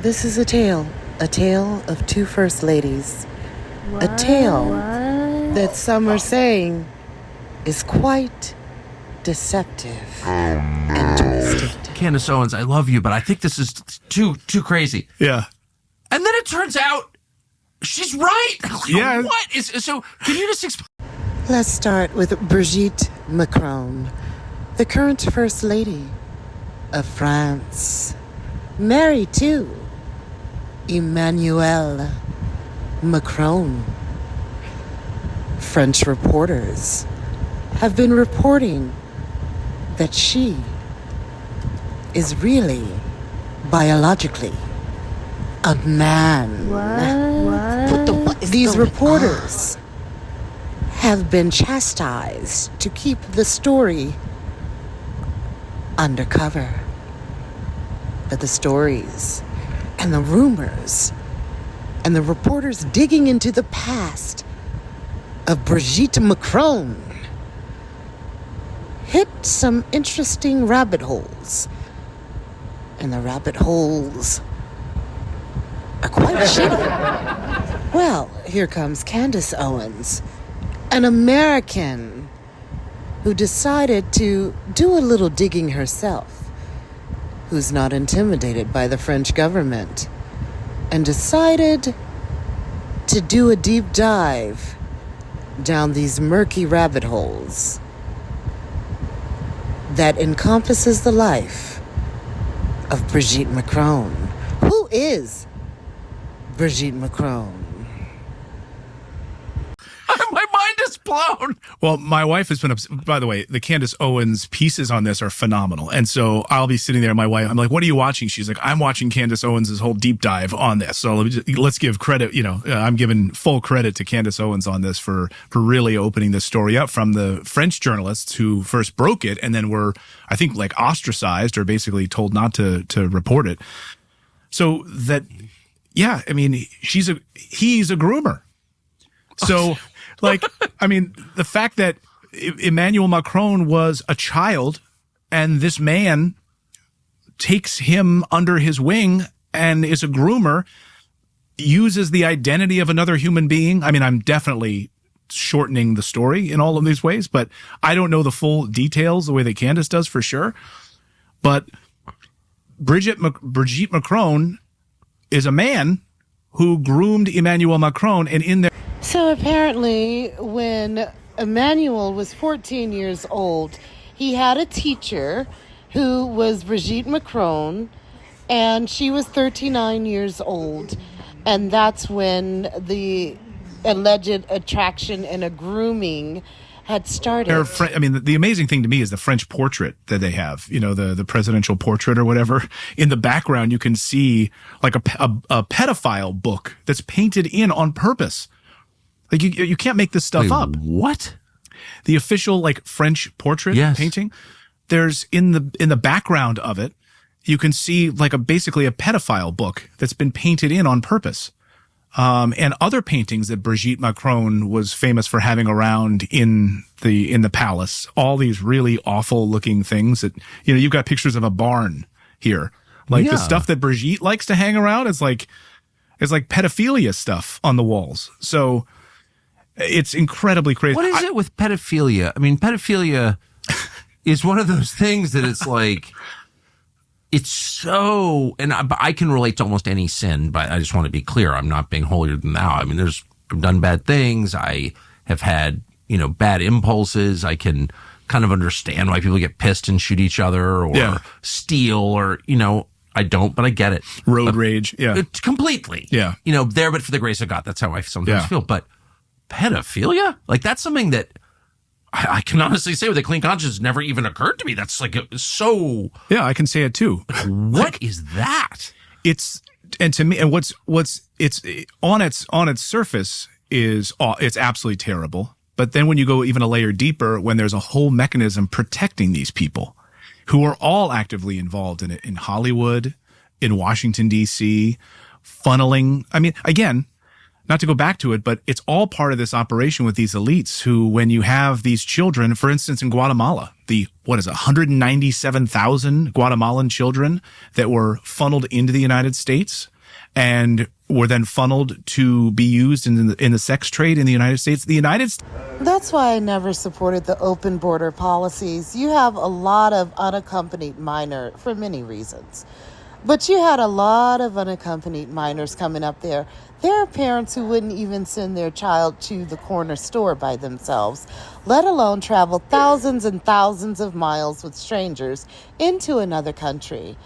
This is a tale of two first ladies. What? A tale that some are saying is quite deceptive and twisted. Candace Owens, I love you, but I think this is too crazy. Yeah. And then it turns out she's right. Yeah. What is so? Can you just explain? Let's start with Brigitte Macron, the current First Lady of France, married to Emmanuel Macron. French reporters have been reporting that she is really biologically a man. What? These reporters have been chastised to keep the story undercover. But the stories and the rumors and the reporters digging into the past of Brigitte Macron hit some interesting rabbit holes. And the rabbit holes are quite shitty. Well, here comes Candace Owens, an American who decided to do a little digging herself, who's not intimidated by the French government, and decided to do a deep dive down these murky rabbit holes that encompasses the life of Brigitte Macron. Who is Brigitte Macron? My mind is blown. Well, my wife has been by the way, the Candace Owens pieces on this are phenomenal. And so I'll be sitting there, my wife, I'm like, what are you watching? She's like, I'm watching Candace Owens' whole deep dive on this. So let's give credit, I'm giving full credit to Candace Owens on this for really opening this story up from the French journalists who first broke it and then were, I think, like ostracized or basically told not to report it. So that, yeah, I mean, he's a groomer. So, the fact that Emmanuel Macron was a child and this man takes him under his wing and is a groomer, uses the identity of another human being. I mean, I'm definitely shortening the story in all of these ways, but I don't know the full details the way that Candace does for sure. But Brigitte Macron is a man who groomed Emmanuel Macron, and in there. So apparently, when Emmanuel was 14 years old, he had a teacher who was Brigitte Macron, and she was 39 years old. And that's when the alleged attraction and a grooming had started. The amazing thing to me is the French portrait that they have, the presidential portrait or whatever. In the background, you can see like a pedophile book that's painted in on purpose. Like you can't make this stuff up. What? The official French portrait painting. There's in the background of it, you can see basically a pedophile book that's been painted in on purpose. And other paintings that Brigitte Macron was famous for having around in the palace. All these really awful looking things that, you've got pictures of a barn here. The stuff that Brigitte likes to hang around is like pedophilia stuff on the walls. So it's incredibly crazy. What is it with pedophilia? I mean, pedophilia is one of those things that it's like, it's so, and I can relate to almost any sin, but I just want to be clear. I'm not being holier than thou. I mean, I've done bad things. I have had, bad impulses. I can kind of understand why people get pissed and shoot each other or steal or, I don't, but I get it. Road rage. Yeah. Completely. Yeah. There, but for the grace of God, that's how I sometimes feel. But pedophilia? That's something that I can honestly say with a clean conscience never even occurred to me. That's so. Yeah, I can say it too. What is that? And to me, and what's it's on its surface is it's absolutely terrible. But then when you go even a layer deeper, when there's a whole mechanism protecting these people who are all actively involved in it, in Hollywood, in Washington, D.C., funneling. I mean, again, not to go back to it, but it's all part of this operation with these elites who, when you have these children, for instance, in Guatemala, 197,000 Guatemalan children that were funneled into the United States and were then funneled to be used in the sex trade in the United States. That's why I never supported the open border policies. You have a lot of unaccompanied minors for many reasons. But you had a lot of unaccompanied minors coming up there. There are parents who wouldn't even send their child to the corner store by themselves, let alone travel thousands and thousands of miles with strangers into another country.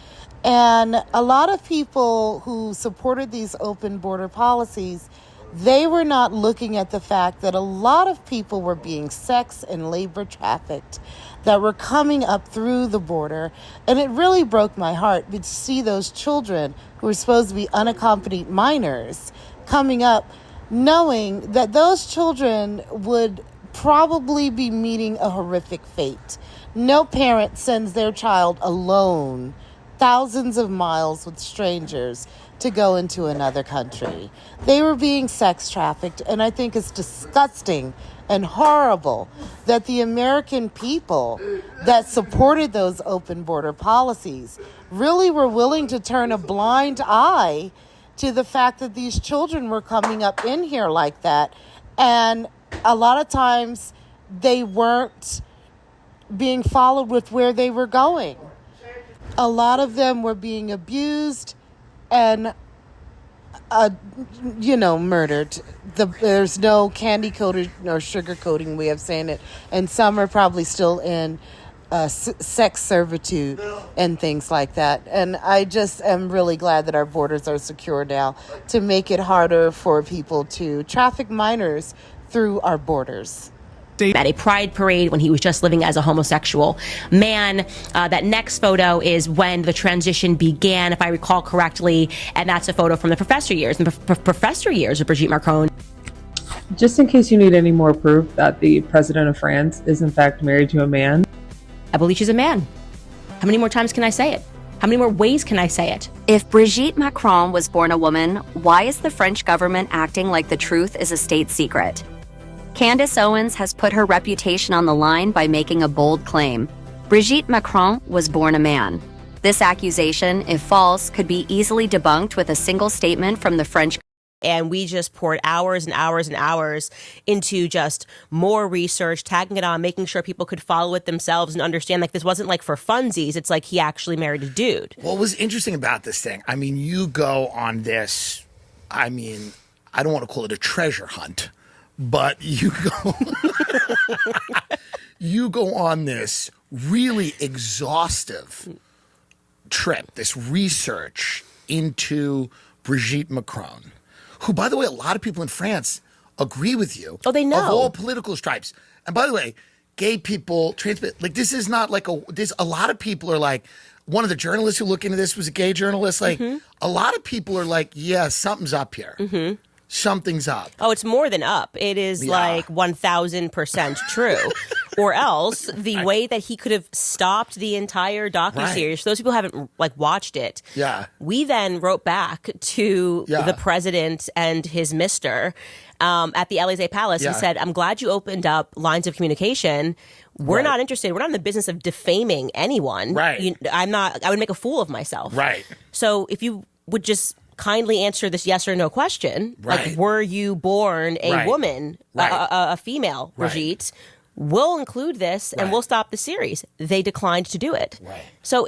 And a lot of people who supported these open border policies, they were not looking at the fact that a lot of people were being sex and labor trafficked that were coming up through the border. And it really broke my heart to see those children who were supposed to be unaccompanied minors coming up, knowing that those children would probably be meeting a horrific fate. No parent sends their child alone thousands of miles with strangers to go into another country. They were being sex trafficked, and I think it's disgusting and horrible that the American people that supported those open border policies really were willing to turn a blind eye to the fact that these children were coming up in here like that. And a lot of times they weren't being followed with where they were going. A lot of them were being abused and, murdered. There's no candy-coated or sugar-coating way of saying it. And some are probably still in sex servitude and things like that. And I just am really glad that our borders are secure now to make it harder for people to traffic minors through our borders. At a pride parade when he was just living as a homosexual man. That next photo is when the transition began, if I recall correctly, and that's a photo from the professor years. And professor years of Brigitte Macron. Just in case you need any more proof that the president of France is in fact married to a man. I believe she's a man. How many more times can I say it? How many more ways can I say it? If Brigitte Macron was born a woman, why is the French government acting like the truth is a state secret? Candace Owens has put her reputation on the line by making a bold claim. Brigitte Macron was born a man. This accusation, if false, could be easily debunked with a single statement from the French. And we just poured hours and hours and hours into just more research, tagging it on, making sure people could follow it themselves and understand, like, this wasn't like for funsies. It's like he actually married a dude. What was interesting about this thing, I mean, you go on this, I mean, I don't want to call it a treasure hunt, but you go on this really exhaustive trip, this research into Brigitte Macron, who, by the way, a lot of people in France agree with you. Oh, they know. Of all political stripes. And by the way, gay people, trans, like, this is not like a lot of people are like, one of the journalists who looked into this was a gay journalist. Like, a lot of people are like, yeah, something's up here. Something's up. Oh, it's more than up. It is like 1,000% true. Or else the way that he could have stopped the entire docuseries, for those people who haven't watched it. Yeah. We then wrote back to the president and his mister at the Elysee Palace and said, I'm glad you opened up lines of communication. We're not interested. We're not in the business of defaming anyone. Right. I would make a fool of myself. Right. So if you would just kindly answer this yes or no question. Right. Like, were you born a woman, a female, Brigitte? We'll include this and we'll stop the series. They declined to do it. Right. So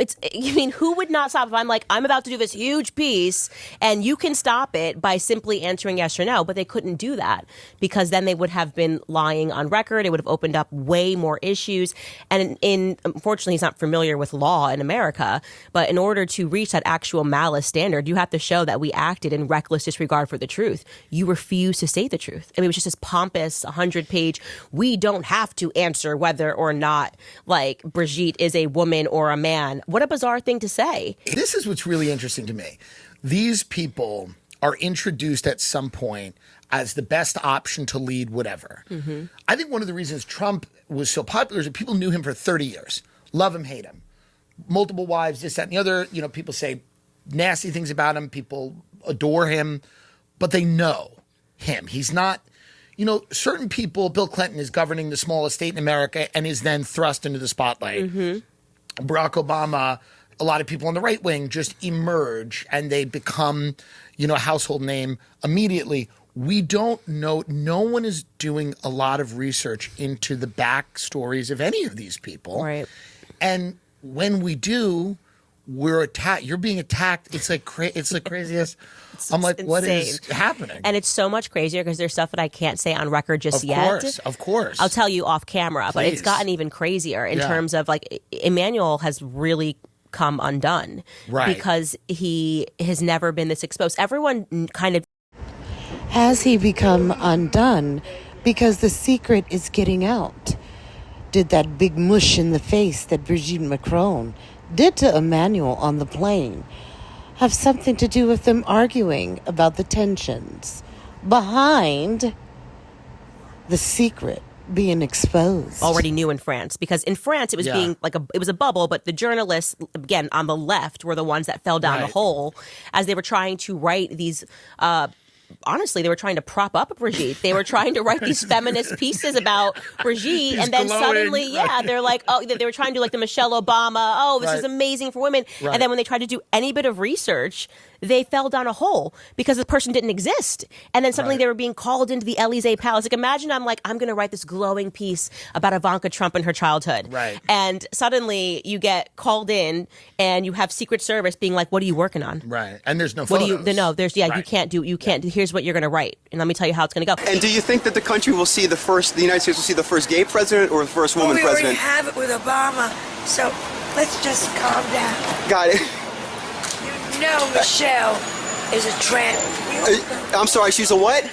who would not stop if I'm like, I'm about to do this huge piece and you can stop it by simply answering yes or no, but they couldn't do that because then they would have been lying on record. It would have opened up way more issues. And unfortunately, he's not familiar with law in America, but in order to reach that actual malice standard, you have to show that we acted in reckless disregard for the truth. You refuse to say the truth. I mean, it was just this pompous 100-page, we don't have to answer whether or not, like, Brigitte is a woman or a man. What a bizarre thing to say. This is what's really interesting to me. These people are introduced at some point as the best option to lead whatever. I think one of the reasons Trump was so popular is that people knew him for 30 years. Love him, hate him. Multiple wives, this, that, and the other. You know, people say nasty things about him. People adore him. But they know him. He's not... You know, certain people, Bill Clinton is governing the smallest state in America and is then thrust into the spotlight. Barack Obama a lot of people on the right wing just emerge and they become, a household name immediately. We don't know. No one is doing a lot of research into the backstories of any of these people. Right. And when we do, we're attacked. You're being attacked. It's like it's the craziest. I'm like, what is happening? And it's so much crazier because there's stuff that I can't say on record just yet. Of course. I'll tell you off camera, but it's gotten even crazier in terms of like Emmanuel has really come undone. Right. Because he has never been this exposed. Everyone kind of. Has he become undone because the secret is getting out? Did that big mush in the face that Brigitte Macron did to Emmanuel on the plane have something to do with them arguing about the tensions behind the secret being exposed? Already knew in France, because in France it was being like it was a bubble, but the journalists, again, on the left were the ones that fell down the hole as they were trying to write these honestly, they were trying to prop up Brigitte. They were trying to write these feminist pieces about Brigitte, and then suddenly, they're like, oh, they were trying to do like the Michelle Obama, oh, this is amazing for women. Right. And then when they tried to do any bit of research, they fell down a hole because the person didn't exist. And then suddenly they were being called into the Elysee Palace. Like, imagine I'm going to write this glowing piece about Ivanka Trump and her childhood. Right. And suddenly you get called in and you have Secret Service being like, what are you working on? Right. And there's no photos. You can't do, here's what you're going to write. And let me tell you how it's going to go. And do you think that the United States will see the first gay president or the first woman president? We already have it with Obama, so let's just calm down. Got it. You know Michelle is a I'm sorry, she's a what? A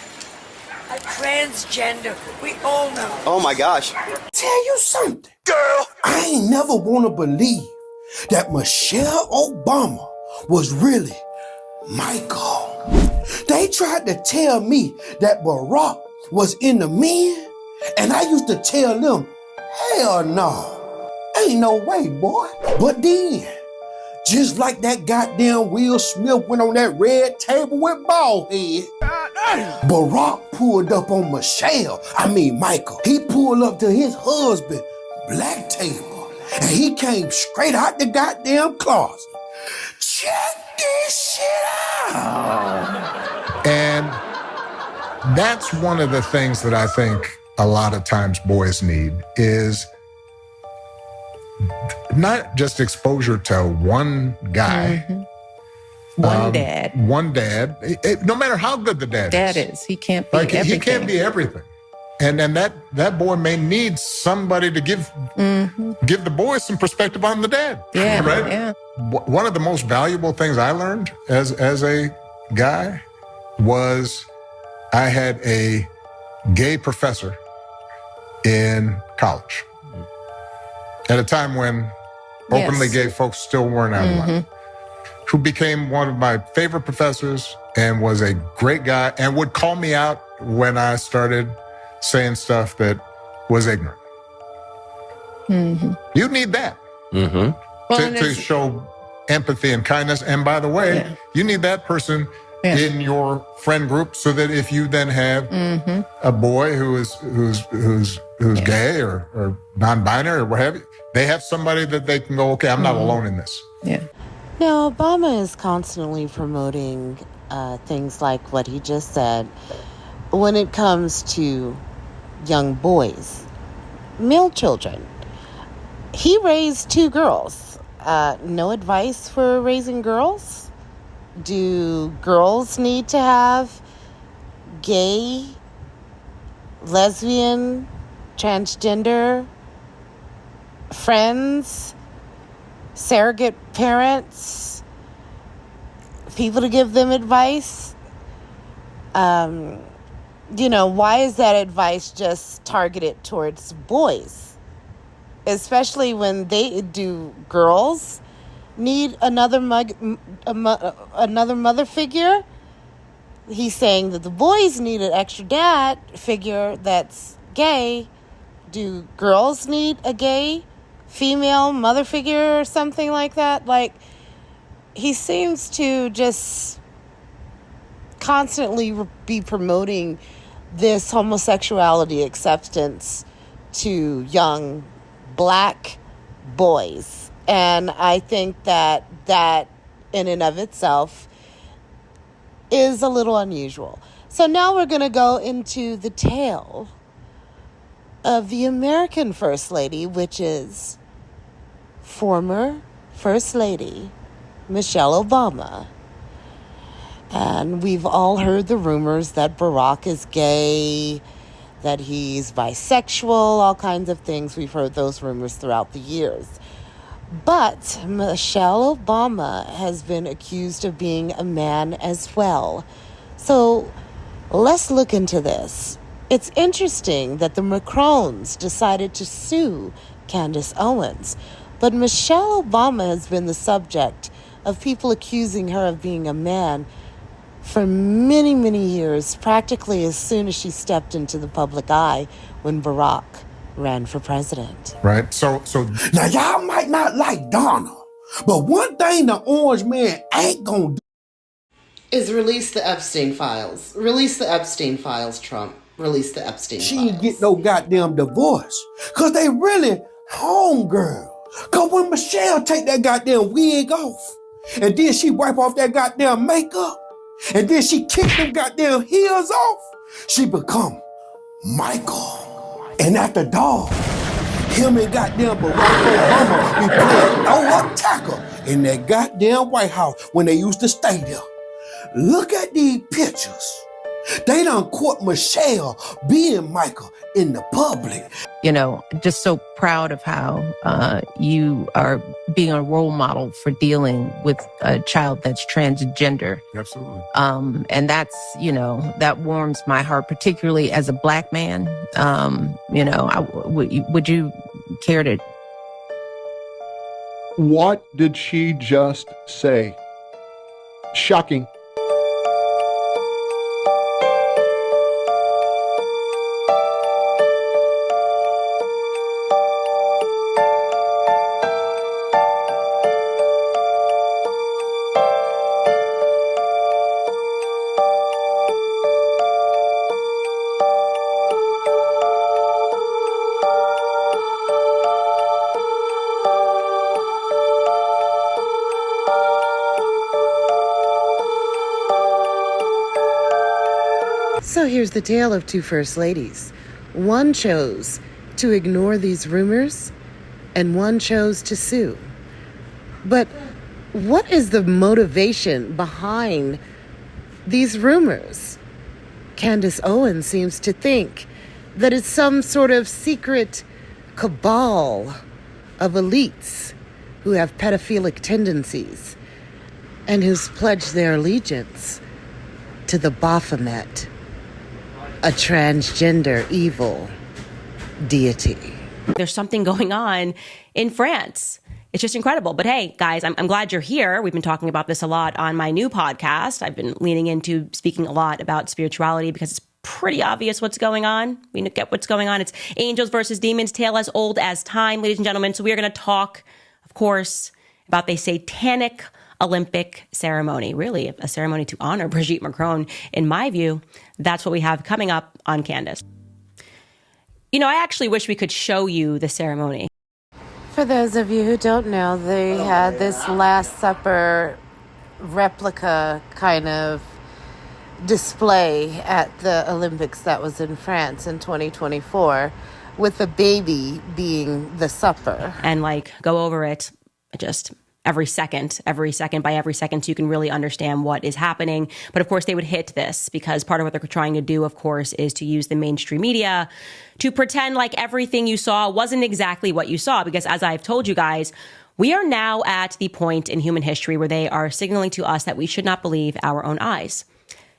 transgender. We all know. Oh my gosh. Tell you something, girl. I ain't never want to believe that Michelle Obama was really Michael. They tried to tell me that Barack was in the men, and I used to tell them, hell no, ain't no way, boy. But then, just like that goddamn Will Smith went on that red table with bald head, Barack pulled up on Michael. He pulled up to his husband, black table, and he came straight out the goddamn closet. Check this shit out. And that's one of the things that I think a lot of times boys need is not just exposure to one guy. Mm-hmm. One dad. No matter how good the dad is. He can't be everything. He can't be everything. And that boy may need somebody to give the boy some perspective on the dad. Yeah, right? Yeah. One of the most valuable things I learned as a guy was I had a gay professor in college at a time when openly gay folks still weren't out of line, who became one of my favorite professors and was a great guy and would call me out when I started saying stuff that was ignorant. You need that to show empathy and kindness. And by the way, you need that person in your friend group so that if you then have a boy who's gay or non-binary or what have you, they have somebody that they can go, okay, I'm not alone in this. Yeah. Now, Obama is constantly promoting things like what he just said when it comes to young boys, male children. He raised 2 girls. No advice for raising girls? Do girls need to have gay, lesbian, transgender friends, surrogate parents, people to give them advice? Why is that advice just targeted towards boys? Especially when girls need another mother figure. He's saying that the boys need an extra dad figure that's gay. Do girls need a gay female mother figure or something like that? Like, he seems to just constantly be promoting this homosexuality acceptance to young black boys And I think that that in and of itself is a little unusual. So now we're going to go into the tale of the American First Lady, which is former First Lady Michelle Obama. And we've all heard the rumors that Barack is gay, that he's bisexual, all kinds of things. We've heard those rumors throughout the years. But Michelle Obama has been accused of being a man as well. So let's look into this. It's interesting that the Macrons decided to sue Candace Owens, but Michelle Obama has been the subject of people accusing her of being a man for many, many years, practically as soon as she stepped into the public eye when Barack ran for president. Right. So now y'all might not like Donna, but one thing the orange man ain't gonna do is release the Epstein files. Release the Epstein files, Trump. Release the Epstein she files. ain't get no goddamn divorce. Cause they really homegirls. Cause when Michelle take that goddamn wig off, and then she wipe off that goddamn makeup, and then she kick them goddamn heels off, she become Michael. And after dog, him and goddamn Barack Obama be playing throw-up tackle in that goddamn White House when they used to stay there. Look at these pictures. They done caught Michelle being Michael in the public. You know, just so proud of how you are being a role model for dealing with a child that's transgender. absolutely. And that's, you know, that warms my heart, particularly as a Black man. You know, would you care to? What did she just say? Shocking. So here's the tale of two first ladies. One chose to ignore these rumors, and one chose to sue. But what is the motivation behind these rumors? Candace Owens seems to think that it's some sort of secret cabal of elites who have pedophilic tendencies and who's pledged their allegiance to the Baphomet, a transgender evil deity. There's something going on in France. It's just incredible. But hey, guys, I'm glad you're here. We've been talking about this a lot on my new podcast. I've been leaning into speaking a lot about spirituality because it's pretty obvious what's going on. We get what's going on. It's angels versus demons, tale as old as time, ladies and gentlemen. So we are going to talk, of course, about the satanic Olympic ceremony, really a ceremony to honor Brigitte Macron. In my view, that's what we have coming up on Candace. You know, I actually wish we could show you the ceremony. For those of you who don't know, they had this Last Supper replica kind of display at the Olympics that was in France in 2024, with the baby being the supper. And like go over it just every second, so you can really understand what is happening. But of course, they would hit this because part of what they're trying to do, of course, is to use the mainstream media to pretend like everything you saw wasn't exactly what you saw. Because as I've told you guys, we are now at the point in human history where they are signaling to us that we should not believe our own eyes.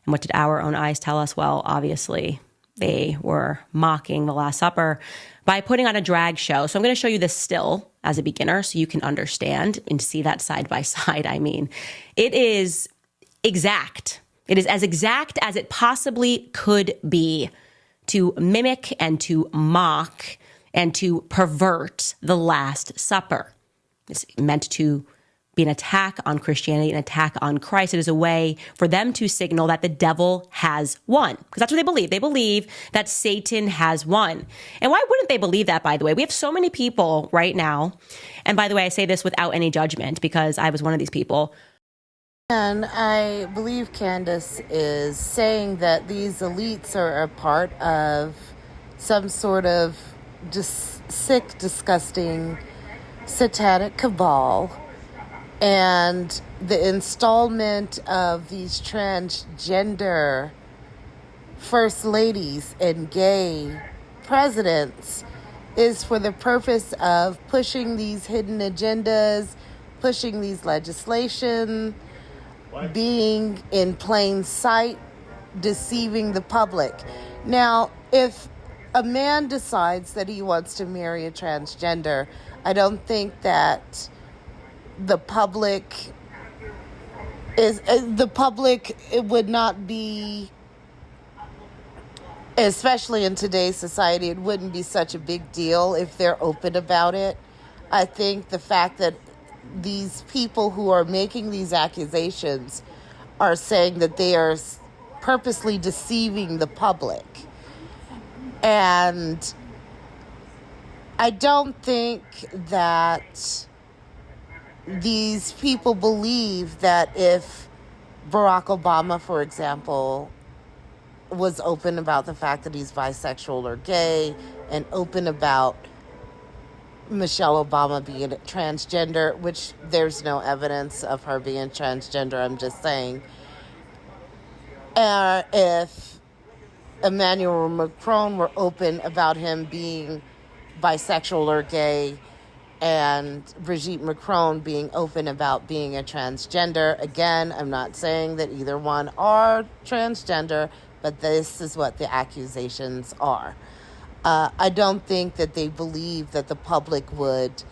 And what did our own eyes tell us? Well, obviously, they were mocking the Last Supper by putting on a drag show. So I'm going to show you this still as a beginner so you can understand and see that side by side. I mean, it is exact. It is as exact as it possibly could be to mimic and to mock and to pervert the Last Supper. It's meant to be an attack on Christianity, an attack on Christ. It is a way for them to signal that the devil has won, because that's what they believe. They believe that Satan has won. And why wouldn't they believe that, by the way? We have so many people right now. And by the way, I say this without any judgment because I was one of these people. And I believe Candace is saying that these elites are a part of some sort of just sick, disgusting, satanic cabal. And the installment of these transgender first ladies and gay presidents is for the purpose of pushing these hidden agendas, pushing these legislation, being in plain sight, deceiving the public. Now, if a man decides that he wants to marry a transgender, I don't think that the public, it would not be, especially in today's society, it wouldn't be such a big deal if they're open about it. I think the fact that these people who are making these accusations are saying that they are purposely deceiving the public. And I don't think that these people believe that if Barack Obama, for example, was open about the fact that he's bisexual or gay and open about Michelle Obama being transgender, which there's no evidence of her being transgender, I'm just saying. If Emmanuel Macron were open about him being bisexual or gay, and Brigitte Macron being open about being a transgender. Again, I'm not saying that either one are transgender, but this is what the accusations are. I don't think that they believe that the public would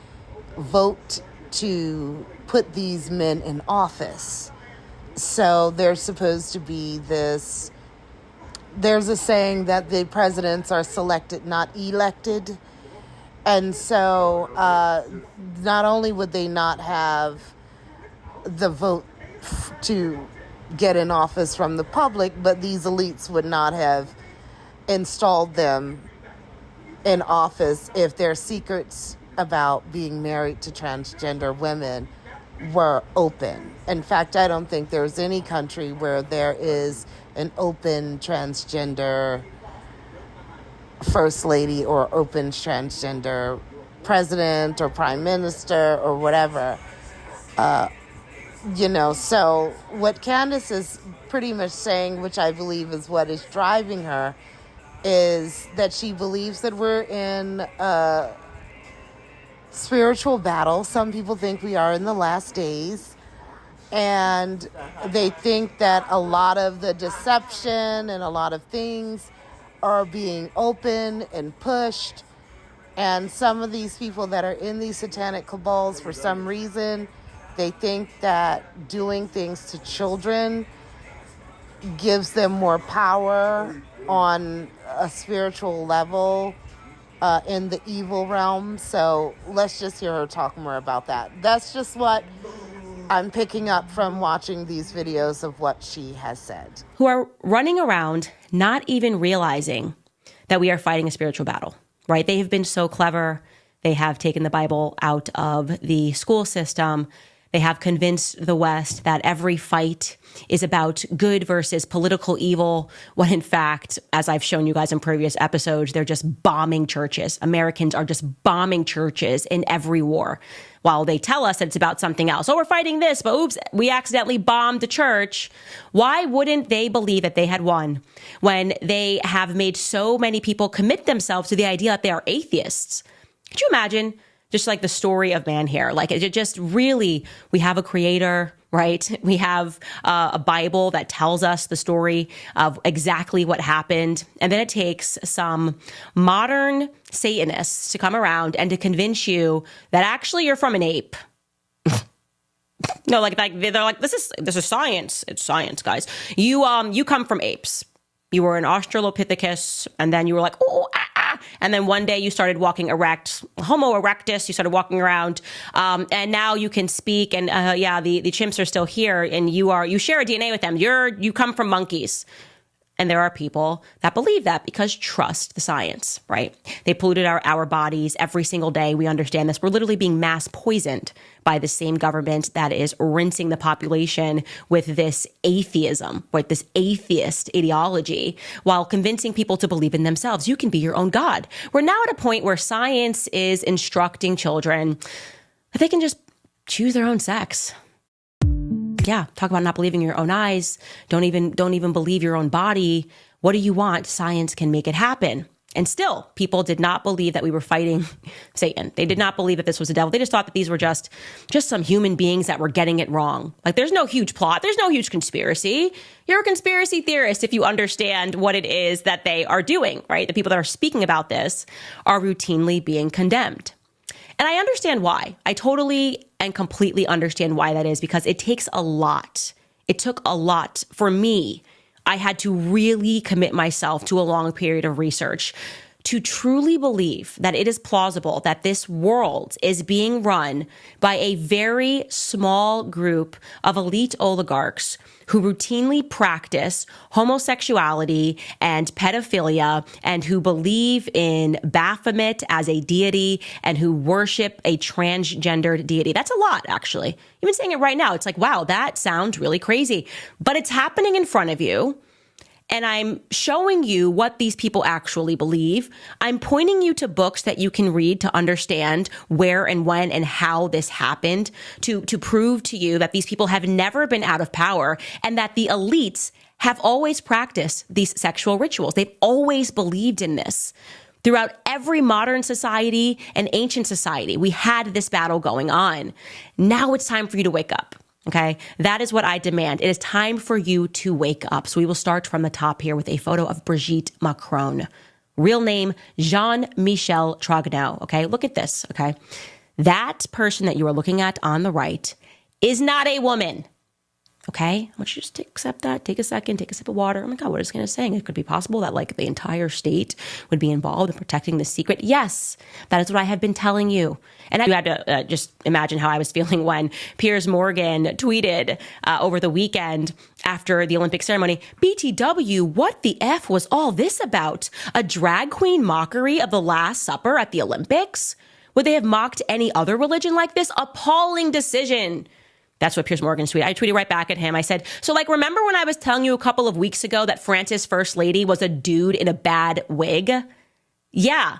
vote to put these men in office. So there's supposed to be this, there's a saying that the presidents are selected, not elected. And so not only would they not have the vote to get in office from the public, but these elites would not have installed them in office if their secrets about being married to transgender women were open. In fact, I don't think there's any country where there is an open transgender first lady or open transgender president or prime minister or whatever. So what Candace is pretty much saying, which I believe is what is driving her, is that she believes that we're in a spiritual battle. Some people think we are in the last days. And they think that a lot of the deception and a lot of things are being open and pushed. And some of these people that are in these satanic cabals, for some reason, they think that doing things to children gives them more power on a spiritual level in the evil realm. So let's just hear her talk more about that. That's just what I'm picking up from watching these videos of what she has said. Who are running around not even realizing that we are fighting a spiritual battle, right? They have been so clever. They have taken the Bible out of the school system. They have convinced the West that every fight is about good versus political evil, when in fact, as I've shown you guys in previous episodes, they're just bombing churches. Americans are just bombing churches in every war, while they tell us that it's about something else. Oh, we're fighting this, but oops, we accidentally bombed the church. Why wouldn't they believe that they had won when they have made so many people commit themselves to the idea that they are atheists? Could you imagine just like the story of man here? Like, it just really, we have a creator, right? We have a Bible that tells us the story of exactly what happened. And then it takes some modern Satanists to come around and to convince you that actually you're from an ape. No, like they're like, this is science. It's science, guys. You come from apes. You were an Australopithecus, and then you were like, And then one day you started walking erect, Homo erectus, you started walking around, and now you can speak, and the chimps are still here, and you share a DNA with them. You come from monkeys. And there are people that believe that because trust the science, right? They polluted our bodies every single day. We understand this. We're literally being mass poisoned by the same government that is rinsing the population with this atheism, right? This atheist ideology, while convincing people to believe in themselves. You can be your own God. We're now at a point where science is instructing children that they can just choose their own sex. Yeah, talk about not believing your own eyes. Don't even believe your own body. What do you want? Science can make it happen. And still, people did not believe that we were fighting Satan. They did not believe that this was the devil. They just thought that these were just some human beings that were getting it wrong. Like, there's no huge plot. There's no huge conspiracy. You're a conspiracy theorist if you understand what it is that they are doing, right? The people that are speaking about this are routinely being condemned. And I understand why. I totally and completely understand why that is, because it takes a lot. It took a lot for me. I had to really commit myself to a long period of research to truly believe that it is plausible that this world is being run by a very small group of elite oligarchs who routinely practice homosexuality and pedophilia, and who believe in Baphomet as a deity, and who worship a transgendered deity. That's a lot, actually. Even saying it right now, it's like, wow, that sounds really crazy. But it's happening in front of you. And I'm showing you what these people actually believe. I'm pointing you to books that you can read to understand where and when and how this happened, to prove to you that these people have never been out of power, and that the elites have always practiced these sexual rituals. They've always believed in this. Throughout every modern society and ancient society, we had this battle going on. Now it's time for you to wake up. Okay, that is what I demand. It is time for you to wake up. So we will start from the top here with a photo of Brigitte Macron. Real name, Jean-Michel Trogneau. Okay, look at this. Okay, that person that you are looking at on the right is not a woman. Okay, I want you to just accept that. Take a second, take a sip of water. Oh my God, what is Candace saying? It could be possible that like the entire state would be involved in protecting the secret. Yes, that is what I have been telling you. And you had to just imagine how I was feeling when Piers Morgan tweeted over the weekend after the Olympic ceremony, BTW, what the F was all this about? A drag queen mockery of the Last Supper at the Olympics? Would they have mocked any other religion like this? Appalling decision. That's what Piers Morgan tweeted. I tweeted right back at him. I said, so like, remember when I was telling you a couple of weeks ago that France's first lady was a dude in a bad wig? Yeah.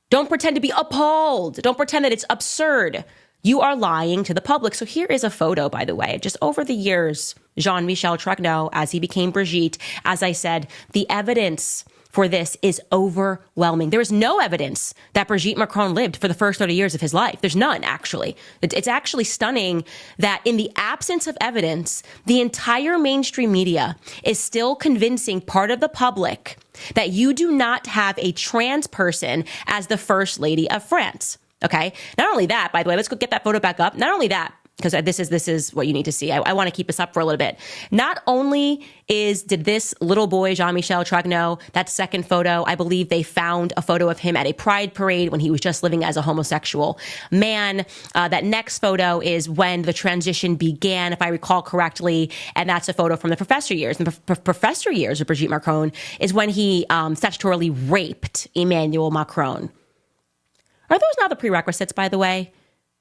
Don't pretend to be appalled. Don't pretend that it's absurd. You are lying to the public. So here is a photo, by the way, just over the years, Jean-Michel Trogneau, as he became Brigitte. As I said, the evidence for this is overwhelming. There is no evidence that Brigitte Macron lived for the first 30 years of his life. There's none, actually. It's actually stunning that in the absence of evidence, the entire mainstream media is still convincing part of the public that you do not have a trans person as the first lady of France. Okay? Not only that, by the way, let's go get that photo back up. Not only that, because this is what you need to see. I want to keep this up for a little bit. Not only did this little boy, Jean-Michel Trogneau, that second photo, I believe they found a photo of him at a pride parade when he was just living as a homosexual man. That next photo is when the transition began, if I recall correctly, and that's a photo from the professor years. And the professor years of Brigitte Macron is when he statutorily raped Emmanuel Macron. Are those not the prerequisites, by the way?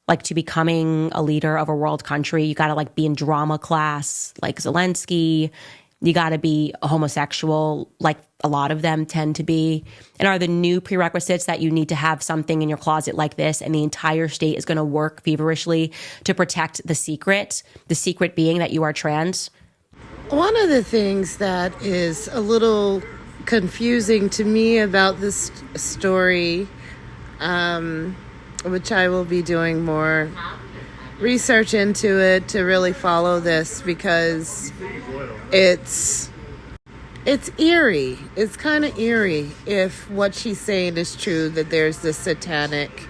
Like, to becoming a leader of a world country, you got to like be in drama class like Zelensky. You got to be a homosexual like a lot of them tend to be. And are the new prerequisites that you need to have something in your closet like this, and the entire state is going to work feverishly to protect the secret being that you are trans? One of the things that is a little confusing to me about this story, which I will be doing more research into it to really follow this, because it's eerie. It's kind of eerie if what she's saying is true, that there's this satanic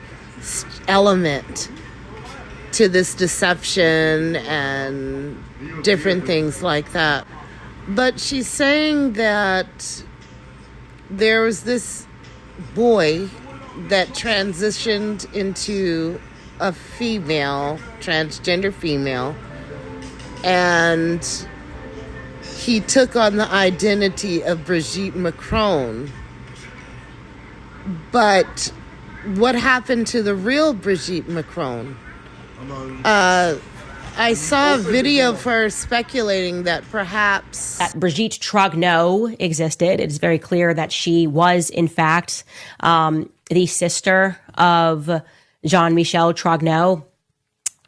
element to this deception and different things like that. But she's saying that there was this boy that transitioned into a female, transgender female, and he took on the identity of Brigitte Macron. But what happened to the real Brigitte Macron? I saw a video of her speculating that perhaps that Brigitte Trogneux existed. It is very clear that she was, in fact, the sister of Jean-Michel Trogneux.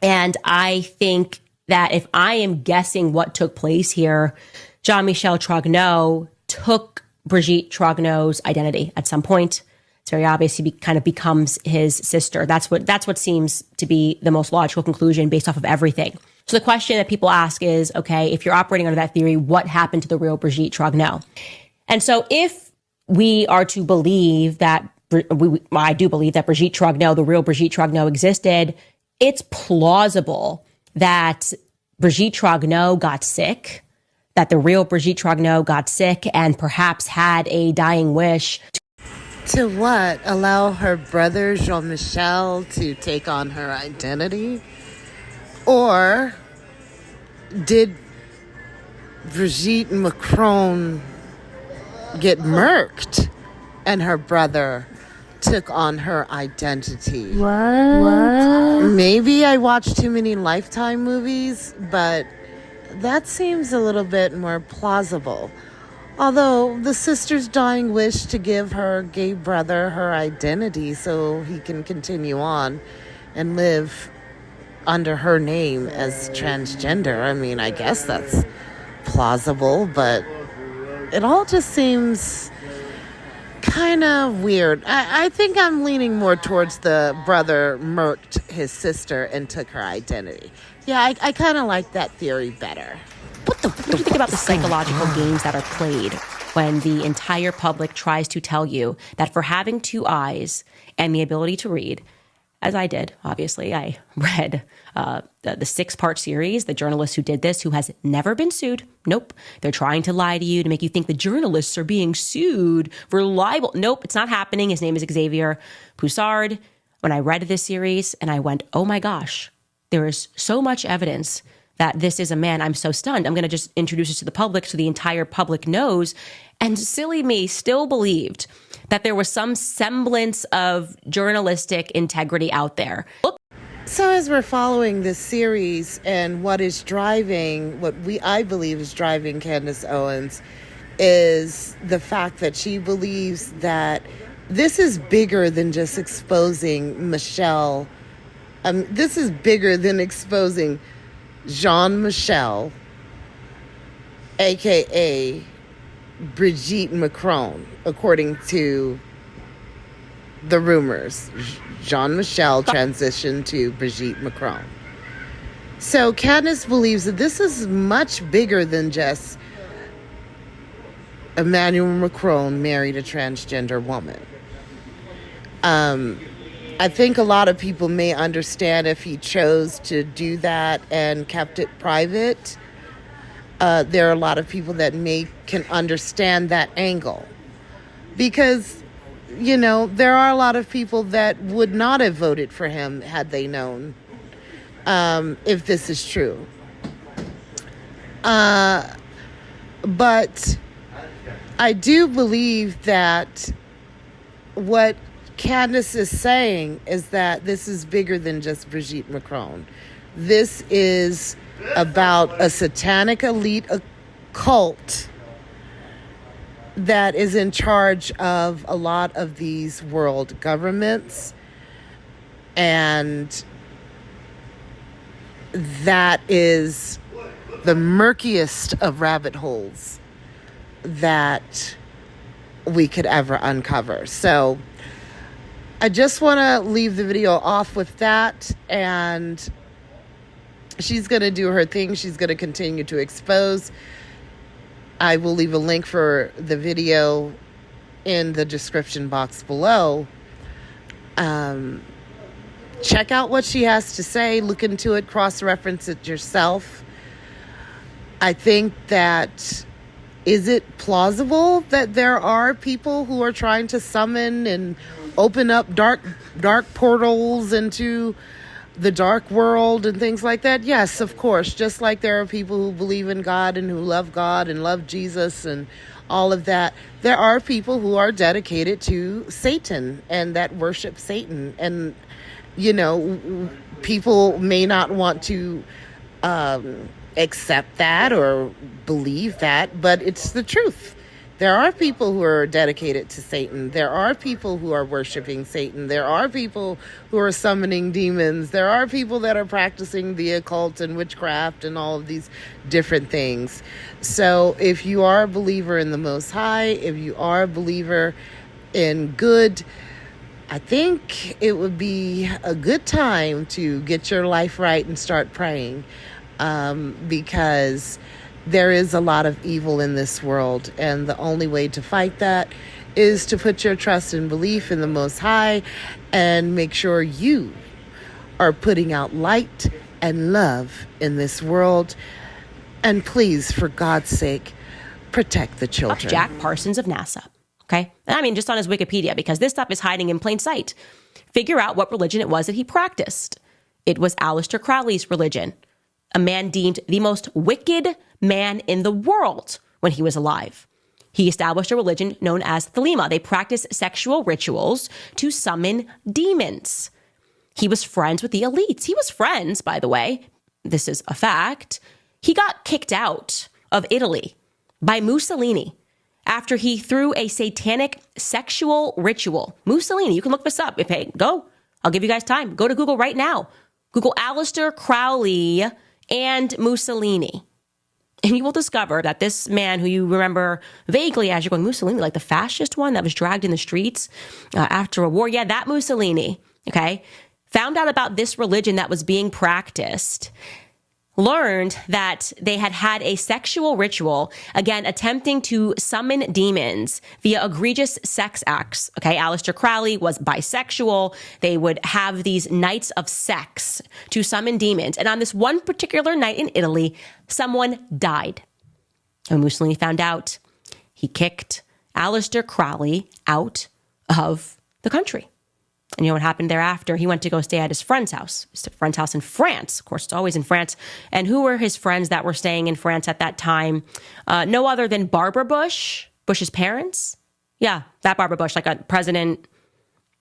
And I think that if I am guessing what took place here, Jean-Michel Trogneux took Brigitte Trogneux's identity at some point. It's very obvious he kind of becomes his sister. That's what seems to be the most logical conclusion based off of everything. So the question that people ask is, okay, if you're operating under that theory, what happened to the real Brigitte Trogneux? And so if we are to believe that, I do believe that Brigitte Trogneux, the real Brigitte Trogneux existed, it's plausible that Brigitte Trogneux got sick, that the real Brigitte Trogneux got sick and perhaps had a dying wish to what? Allow her brother Jean-Michel to take on her identity? Or did Brigitte Macron get murked and her brother took on her identity? What? Maybe I watched too many Lifetime movies, but that seems a little bit more plausible. Although the sister's dying wish to give her gay brother her identity so he can continue on and live under her name as transgender. I mean, I guess that's plausible, but it all just seems kind of weird. I think I'm leaning more towards the brother murked his sister and took her identity. Yeah, I kind of like that theory better. What do you think about the psychological games that are played when the entire public tries to tell you that for having two eyes and the ability to read, as I did, obviously, I read the 6-part series, The Journalist Who Did This, who has never been sued. Nope. They're trying to lie to you to make you think the journalists are being sued for libel. Nope, it's not happening. His name is Xavier Poussard. When I read this series and I went, oh my gosh, there is so much evidence that this is a man, I'm so stunned. I'm going to just introduce this to the public so the entire public knows. And silly me still believed that there was some semblance of journalistic integrity out there. So as we're following this series and what is driving, I believe is driving Candace Owens is the fact that she believes that this is bigger than just exposing Michelle. This is bigger than exposing Jean-Michel, a.k.a. Brigitte Macron, according to the rumors. Jean-Michel transitioned to Brigitte Macron. So Candace believes that this is much bigger than just Emmanuel Macron married a transgender woman. I think a lot of people may understand if he chose to do that and kept it private. There are a lot of people that can understand that angle. Because, there are a lot of people that would not have voted for him had they known if this is true. But I do believe that what Candace is saying is that this is bigger than just Brigitte Macron. This is about a satanic elite cult that is in charge of a lot of these world governments. And that is the murkiest of rabbit holes that we could ever uncover. So I just want to leave the video off with that, and she's going to do her thing. She's going to continue to expose. I will leave a link for the video in the description box below. Check out what she has to say. Look into it. Cross-reference it yourself. I think that is it plausible that there are people who are trying to summon and open up dark portals into the dark world and things like that? Yes, of course. Just like there are people who believe in God and who love God and love Jesus and all of that, there are people who are dedicated to Satan and that worship Satan. And, you know, people may not want to accept that or believe that, but it's the truth. There are people who are dedicated to Satan. There are people who are worshiping Satan. There are people who are summoning demons. There are people that are practicing the occult and witchcraft and all of these different things. So if you are a believer in the Most High, if you are a believer in good, I think it would be a good time to get your life right and start praying, because there is a lot of evil in this world, and the only way to fight that is to put your trust and belief in the Most High and make sure you are putting out light and love in this world. And please, for God's sake, protect the children. Jack Parsons of NASA. Okay? I mean, just on his Wikipedia, because this stuff is hiding in plain sight. Figure out what religion it was that he practiced. It was Aleister Crowley's religion, a man deemed the most wicked man in the world when he was alive. He established a religion known as Thelema. They practiced sexual rituals to summon demons. He was friends with the elites. He was friends, by the way, this is a fact. He got kicked out of Italy by Mussolini after he threw a satanic sexual ritual. Mussolini, you can look this up. Go. I'll give you guys time. Go to Google right now. Google Aleister Crowley and Mussolini. And you will discover that this man, who you remember vaguely as you're going, Mussolini, like the fascist one that was dragged in the streets after a war. Yeah, that Mussolini, okay, found out about this religion that was being practiced, learned that they had had a sexual ritual, again, attempting to summon demons via egregious sex acts. Okay, Aleister Crowley was bisexual. They would have these nights of sex to summon demons. And on this one particular night in Italy, someone died. And Mussolini found out. He kicked Aleister Crowley out of the country. And you know what happened thereafter? He went to go stay at his friend's house. His friend's house in France. Of course, it's always in France. And who were his friends that were staying in France at that time? No other than Barbara Bush, Bush's parents. Yeah, that Barbara Bush, like a President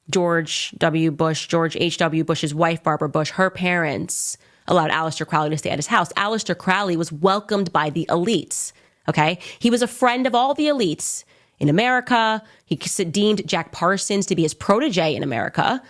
George W. Bush, George H.W. Bush's wife, Barbara Bush, her parents allowed Aleister Crowley to stay at his house. Aleister Crowley was welcomed by the elites, okay? He was a friend of all the elites in America. He deemed Jack Parsons to be his protege in America.